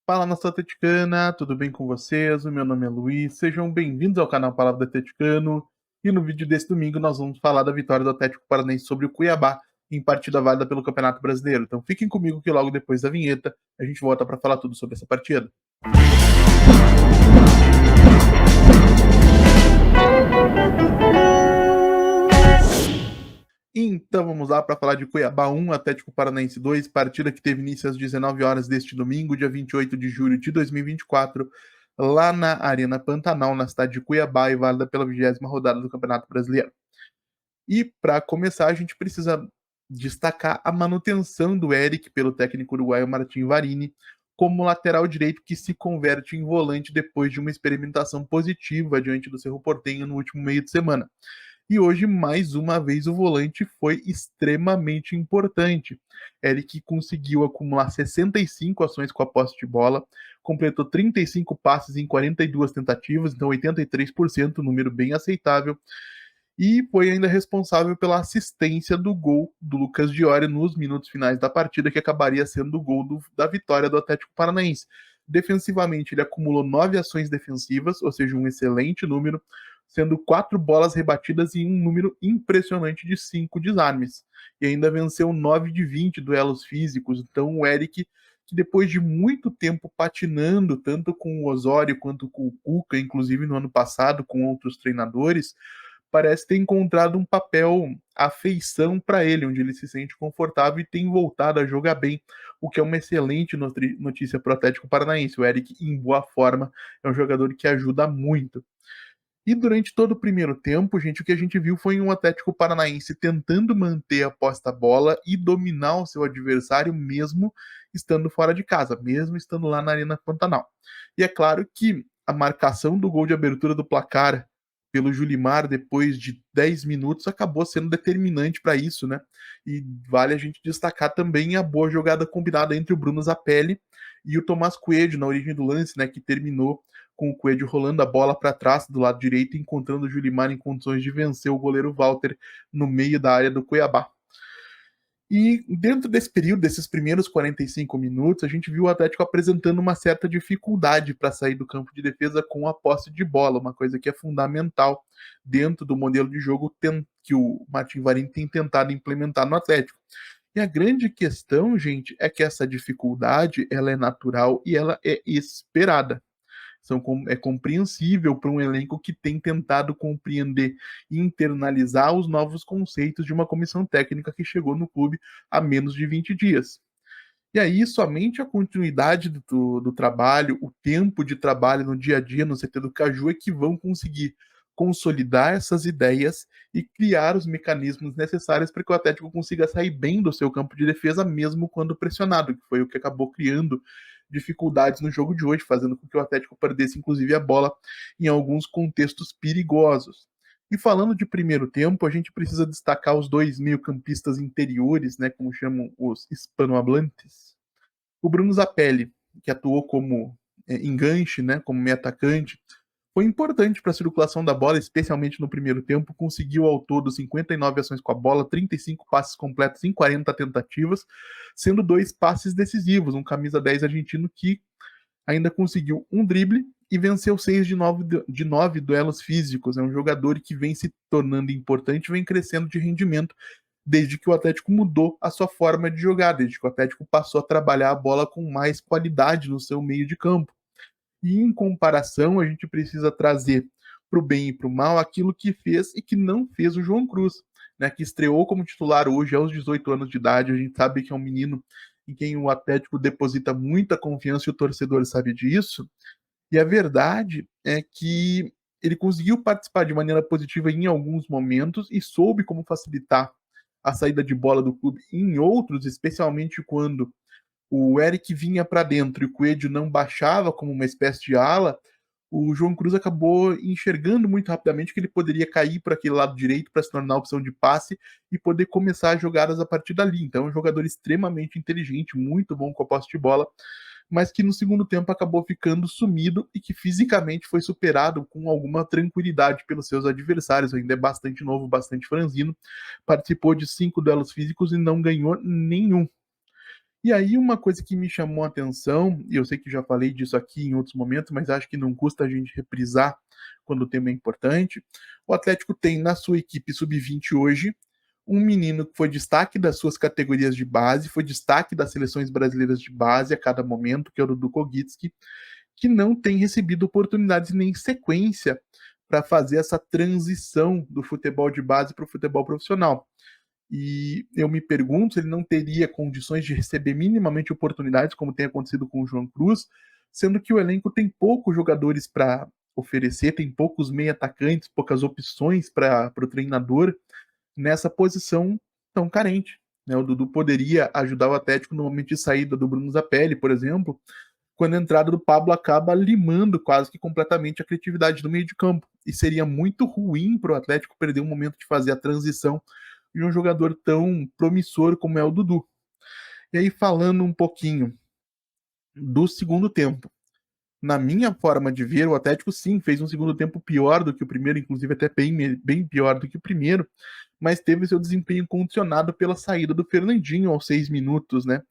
Fala, nação atleticana, tudo bem com vocês? O meu nome é Luiz, sejam bem-vindos ao canal Palavra do Atleticano. E no vídeo desse domingo nós vamos falar da vitória do Atlético Paranaense sobre o Cuiabá em partida válida pelo Campeonato Brasileiro. Então fiquem comigo que logo depois da vinheta a gente volta para falar tudo sobre essa partida. Então vamos lá para falar de Cuiabá 1, Atlético Paranaense 2, partida que teve início às 19 horas deste domingo, dia 28 de julho de 2024, lá na Arena Pantanal, na cidade de Cuiabá, e válida pela 20ª rodada do Campeonato Brasileiro. E para começar, a gente precisa destacar a manutenção do Eric pelo técnico uruguaio Martin Varini como lateral direito que se converte em volante depois de uma experimentação positiva diante do Cerro Porteño no último meio de semana. E hoje, mais uma vez, o volante foi extremamente importante. Eric conseguiu acumular 65 ações com a posse de bola, completou 35 passes em 42 tentativas, então 83%, número bem aceitável, e foi ainda responsável pela assistência do gol do Lucas Diori nos minutos finais da partida, que acabaria sendo o gol da vitória do Atlético Paranaense. Defensivamente, ele acumulou 9 ações defensivas, ou seja, um excelente número, sendo 4 bolas rebatidas e um número impressionante de 5 desarmes. E ainda venceu 9 de 20 duelos físicos. Então o Eric, que depois de muito tempo patinando, tanto com o Osório quanto com o Cuca, inclusive no ano passado com outros treinadores, parece ter encontrado um papel afeição para ele, onde ele se sente confortável e tem voltado a jogar bem, o que é uma excelente notícia para o Atlético Paranaense. O Eric, em boa forma, é um jogador que ajuda muito. E durante todo o primeiro tempo, gente, o que a gente viu foi um Atlético Paranaense tentando manter a posse da bola e dominar o seu adversário, mesmo estando fora de casa, mesmo estando lá na Arena Pantanal. E é claro que a marcação do gol de abertura do placar pelo Julimar depois de 10 minutos acabou sendo determinante para isso, né? E vale a gente destacar também a boa jogada combinada entre o Bruno Zapelli e o Tomás Coelho na origem do lance, né, que terminou com o Coelho rolando a bola para trás do lado direito, encontrando o Julimar em condições de vencer o goleiro Walter no meio da área do Cuiabá. E dentro desse período, desses primeiros 45 minutos, a gente viu o Atlético apresentando uma certa dificuldade para sair do campo de defesa com a posse de bola, uma coisa que é fundamental dentro do modelo de jogo que o Martin Varini tem tentado implementar no Atlético. E a grande questão, gente, é que essa dificuldade ela é natural e ela é esperada. É compreensível para um elenco que tem tentado compreender e internalizar os novos conceitos de uma comissão técnica que chegou no clube há menos de 20 dias. E aí, somente a continuidade do trabalho, o tempo de trabalho no dia a dia no CT do Caju é que vão conseguir consolidar essas ideias e criar os mecanismos necessários para que o Atlético consiga sair bem do seu campo de defesa, mesmo quando pressionado, que foi o que acabou criando dificuldades no jogo de hoje, fazendo com que o Atlético perdesse, inclusive, a bola em alguns contextos perigosos. E falando de primeiro tempo, a gente precisa destacar os dois meio-campistas interiores, né, como chamam os hispanohablantes. O Bruno Zapelli, que atuou como enganche, né, como meio atacante, foi importante para a circulação da bola, especialmente no primeiro tempo. Conseguiu ao todo 59 ações com a bola, 35 passes completos em 40 tentativas, sendo 2 passes decisivos. Um camisa 10 argentino que ainda conseguiu um drible e venceu 6 de 9 duelos físicos. É um jogador que vem se tornando importante, vem crescendo de rendimento desde que o Atlético mudou a sua forma de jogar, desde que o Atlético passou a trabalhar a bola com mais qualidade no seu meio de campo. E em comparação, a gente precisa trazer para o bem e para o mal aquilo que fez e que não fez o João Cruz, né, que estreou como titular hoje aos 18 anos de idade. A gente sabe que é um menino em quem o Atlético deposita muita confiança e o torcedor sabe disso. E a verdade é que ele conseguiu participar de maneira positiva em alguns momentos e soube como facilitar a saída de bola do clube em outros, especialmente quando o Eric vinha para dentro e o Coelho não baixava como uma espécie de ala. O João Cruz acabou enxergando muito rapidamente que ele poderia cair para aquele lado direito para se tornar a opção de passe e poder começar as jogadas a partir dali. Então, é um jogador extremamente inteligente, muito bom com a posse de bola, mas que no segundo tempo acabou ficando sumido e que fisicamente foi superado com alguma tranquilidade pelos seus adversários. Ainda é bastante novo, bastante franzino, participou de 5 duelos físicos e não ganhou nenhum. E aí uma coisa que me chamou a atenção, e eu sei que já falei disso aqui em outros momentos, mas acho que não custa a gente reprisar quando o tema é importante. O Atlético tem na sua equipe sub-20 hoje um menino que foi destaque das suas categorias de base, foi destaque das seleções brasileiras de base a cada momento, que é o Dudu Kogitsky, que não tem recebido oportunidades nem sequência para fazer essa transição do futebol de base para o futebol profissional. E eu me pergunto se ele não teria condições de receber minimamente oportunidades, como tem acontecido com o João Cruz, sendo que o elenco tem poucos jogadores para oferecer, tem poucos meio atacantes, poucas opções para o treinador nessa posição tão carente. Né? O Dudu poderia ajudar o Atlético no momento de saída do Bruno Zapelli, por exemplo, quando a entrada do Pablo acaba limando quase que completamente a criatividade do meio de campo. E seria muito ruim para o Atlético perder um momento de fazer a transição de um jogador tão promissor como é o Dudu. E aí, falando um pouquinho do segundo tempo, na minha forma de ver, o Atlético sim fez um segundo tempo pior do que o primeiro, inclusive até bem pior do que o primeiro, mas teve seu desempenho condicionado pela saída do Fernandinho aos 6 minutos, né?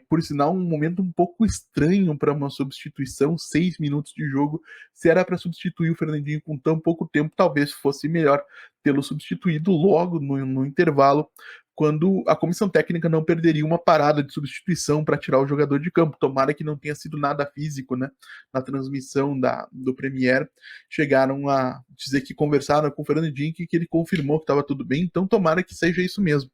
Por sinal, um momento um pouco estranho para uma substituição, 6 minutos de jogo. Se era para substituir o Fernandinho com tão pouco tempo, talvez fosse melhor tê-lo substituído logo no intervalo, quando a comissão técnica não perderia uma parada de substituição para tirar o jogador de campo. Tomara que não tenha sido nada físico, né? Na transmissão do Premier, chegaram a dizer que conversaram com o Fernandinho que ele confirmou que estava tudo bem, então tomara que seja isso mesmo.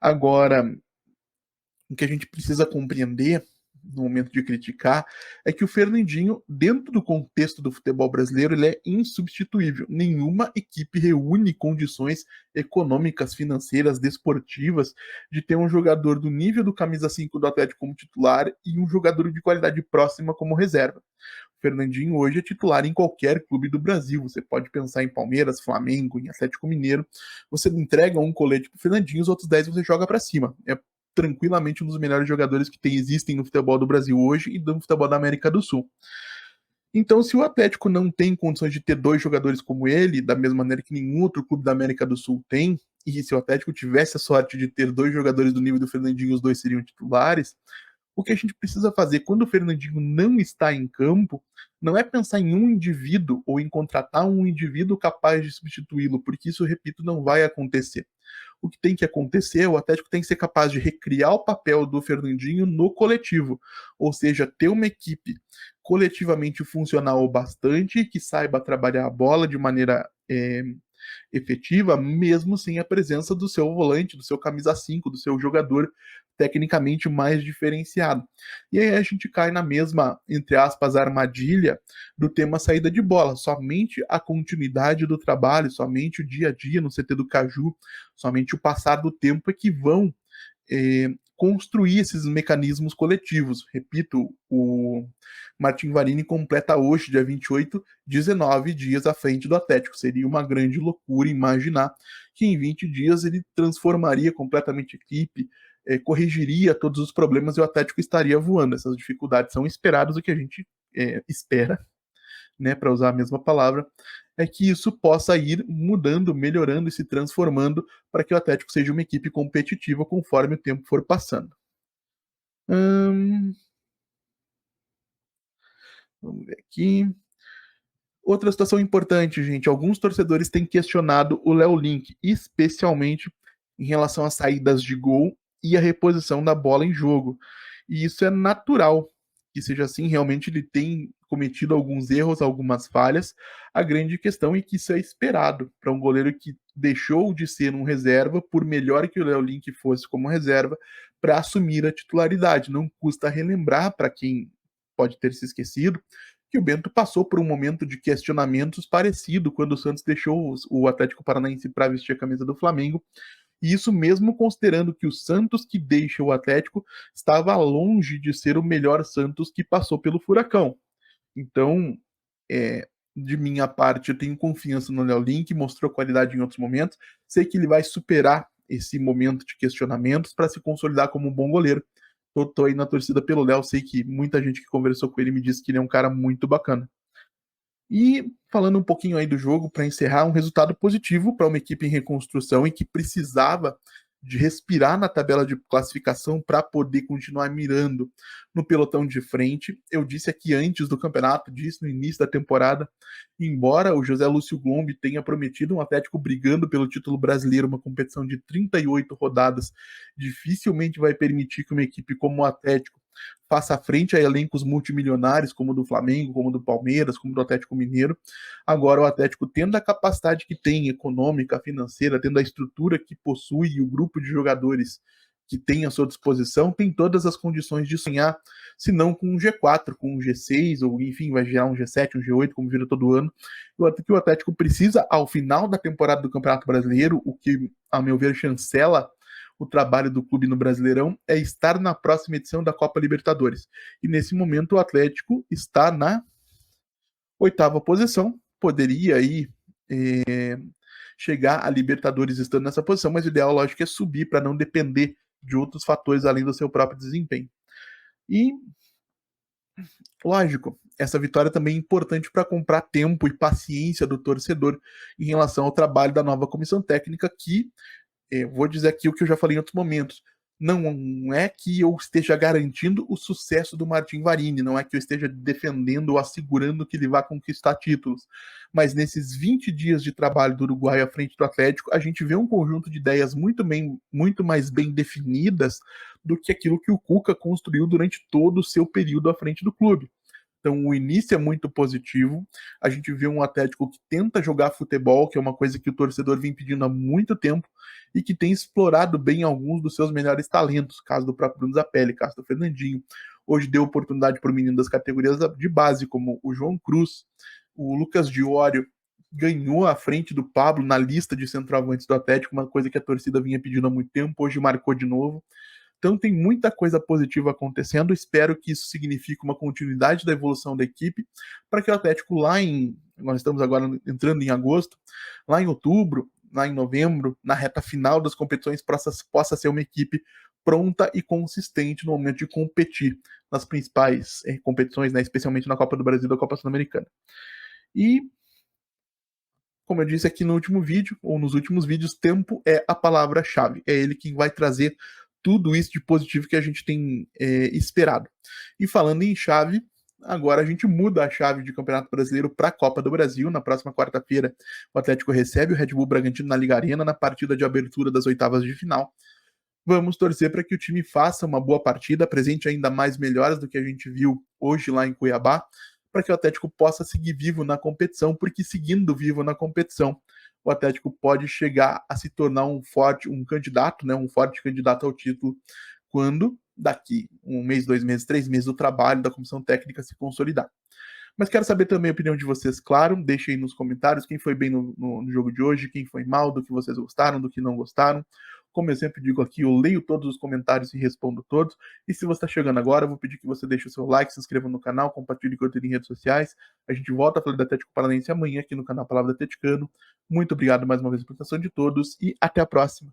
Agora, o que a gente precisa compreender no momento de criticar é que o Fernandinho, dentro do contexto do futebol brasileiro, ele é insubstituível. Nenhuma equipe reúne condições econômicas, financeiras, desportivas de ter um jogador do nível do camisa 5 do Atlético como titular e um jogador de qualidade próxima como reserva. O Fernandinho hoje é titular em qualquer clube do Brasil. Você pode pensar em Palmeiras, Flamengo, em Atlético Mineiro. Você entrega um colete pro Fernandinho, os outros 10 você joga para cima. É tranquilamente um dos melhores jogadores que existem no futebol do Brasil hoje e no futebol da América do Sul. Então, se o Atlético não tem condições de ter dois jogadores como ele, da mesma maneira que nenhum outro clube da América do Sul tem, e se o Atlético tivesse a sorte de ter dois jogadores do nível do Fernandinho, os dois seriam titulares, o que a gente precisa fazer quando o Fernandinho não está em campo não é pensar em um indivíduo ou em contratar um indivíduo capaz de substituí-lo, porque isso, repito, não vai acontecer. O que tem que acontecer, o Atlético tem que ser capaz de recriar o papel do Fernandinho no coletivo, ou seja, ter uma equipe coletivamente funcional o bastante, que saiba trabalhar a bola de maneira efetiva, mesmo sem a presença do seu volante, do seu camisa 5, do seu jogador tecnicamente mais diferenciado. E aí a gente cai na mesma, entre aspas, armadilha do tema saída de bola. Somente a continuidade do trabalho, somente o dia a dia no CT do Caju, somente o passar do tempo é que vão construir esses mecanismos coletivos. Repito, o Martin Varini completa hoje, dia 28, 19 dias à frente do Atlético. Seria uma grande loucura imaginar que em 20 dias ele transformaria completamente a equipe, corrigiria todos os problemas e o Atlético estaria voando. Essas dificuldades são esperadas, o que a gente espera, né, para usar a mesma palavra, é que isso possa ir mudando, melhorando e se transformando para que o Atlético seja uma equipe competitiva conforme o tempo for passando. Vamos ver aqui. Outra situação importante, gente. Alguns torcedores têm questionado o Léo Link, especialmente em relação às saídas de gol e a reposição da bola em jogo. E isso é natural que seja assim. Realmente ele tem cometido alguns erros, algumas falhas. A grande questão é que isso é esperado para um goleiro que deixou de ser um reserva, por melhor que o Léo Link fosse como reserva, para assumir a titularidade. Não custa relembrar para quem pode ter se esquecido que o Bento passou por um momento de questionamentos parecido quando o Santos deixou o Atlético Paranaense para vestir a camisa do Flamengo. E isso mesmo considerando que o Santos que deixa o Atlético estava longe de ser o melhor Santos que passou pelo Furacão. Então, de minha parte, eu tenho confiança no Léo Link, mostrou qualidade em outros momentos. Sei que ele vai superar esse momento de questionamentos para se consolidar como um bom goleiro. Tô aí na torcida pelo Léo, sei que muita gente que conversou com ele me disse que ele é um cara muito bacana. E falando um pouquinho aí do jogo, para encerrar, um resultado positivo para uma equipe em reconstrução e que precisava de respirar na tabela de classificação para poder continuar mirando no pelotão de frente. Eu disse aqui antes do campeonato, disse no início da temporada, embora o José Lúcio Glombi tenha prometido um Atlético brigando pelo título brasileiro, uma competição de 38 rodadas, dificilmente vai permitir que uma equipe como o Atlético faça frente a elencos multimilionários, como o do Flamengo, como o do Palmeiras, como o do Atlético Mineiro. Agora, o Atlético, tendo a capacidade que tem, econômica, financeira, tendo a estrutura que possui e o grupo de jogadores que tem à sua disposição, tem todas as condições de sonhar, se não com um G4, com um G6, ou enfim, vai gerar um G7, um G8, como vira todo ano. O Atlético precisa, ao final da temporada do Campeonato Brasileiro, o que, a meu ver, chancela o trabalho do clube no Brasileirão, é estar na próxima edição da Copa Libertadores. E nesse momento o Atlético está na 8ª posição, poderia aí chegar a Libertadores estando nessa posição, mas o ideal, lógico, é subir para não depender de outros fatores além do seu próprio desempenho. E, lógico, essa vitória também é importante para comprar tempo e paciência do torcedor em relação ao trabalho da nova comissão técnica, que vou dizer aqui o que eu já falei em outros momentos. Não é que eu esteja garantindo o sucesso do Martin Varini, não é que eu esteja defendendo ou assegurando que ele vá conquistar títulos. Mas nesses 20 dias de trabalho do Uruguai à frente do Atlético, a gente vê um conjunto de ideias muito mais bem definidas do que aquilo que o Cuca construiu durante todo o seu período à frente do clube. Então, o início é muito positivo. A gente vê um Atlético que tenta jogar futebol, que é uma coisa que o torcedor vem pedindo há muito tempo, e que tem explorado bem alguns dos seus melhores talentos, caso do próprio Bruno Zapelli, caso do Fernandinho. Hoje deu oportunidade para o menino das categorias de base, como o João Cruz, o Lucas Diório ganhou à frente do Pablo na lista de centroavantes do Atlético, uma coisa que a torcida vinha pedindo há muito tempo, hoje marcou de novo. Então tem muita coisa positiva acontecendo. Espero que isso signifique uma continuidade da evolução da equipe, para que o Atlético nós estamos agora entrando em agosto, lá em outubro, lá em novembro, na reta final das competições, possa ser uma equipe pronta e consistente no momento de competir nas principais competições, né, especialmente na Copa do Brasil e da Copa Sul-Americana. E, como eu disse aqui no último vídeo, ou nos últimos vídeos, tempo é a palavra-chave. É ele que vai trazer tudo isso de positivo que a gente tem esperado. E falando em chave, agora a gente muda a chave de Campeonato Brasileiro para a Copa do Brasil. Na próxima quarta-feira, o Atlético recebe o Red Bull Bragantino na Liga Arena, na partida de abertura das oitavas de final. Vamos torcer para que o time faça uma boa partida, apresente ainda mais melhoras do que a gente viu hoje lá em Cuiabá, para que o Atlético possa seguir vivo na competição, porque seguindo vivo na competição, o Atlético pode chegar a se tornar um forte candidato ao título, quando daqui um mês, 2 meses, 3 meses do trabalho da comissão técnica se consolidar. Mas quero saber também a opinião de vocês, claro. Deixem aí nos comentários quem foi bem no jogo de hoje, quem foi mal, do que vocês gostaram, do que não gostaram. Como eu sempre digo aqui, eu leio todos os comentários e respondo todos. E se você está chegando agora, eu vou pedir que você deixe o seu like, se inscreva no canal, compartilhe conteúdo em redes sociais. A gente volta a falar da Atlético Paranaense amanhã aqui no canal Palavra Atleticano. Muito obrigado mais uma vez pela atenção de todos e até a próxima.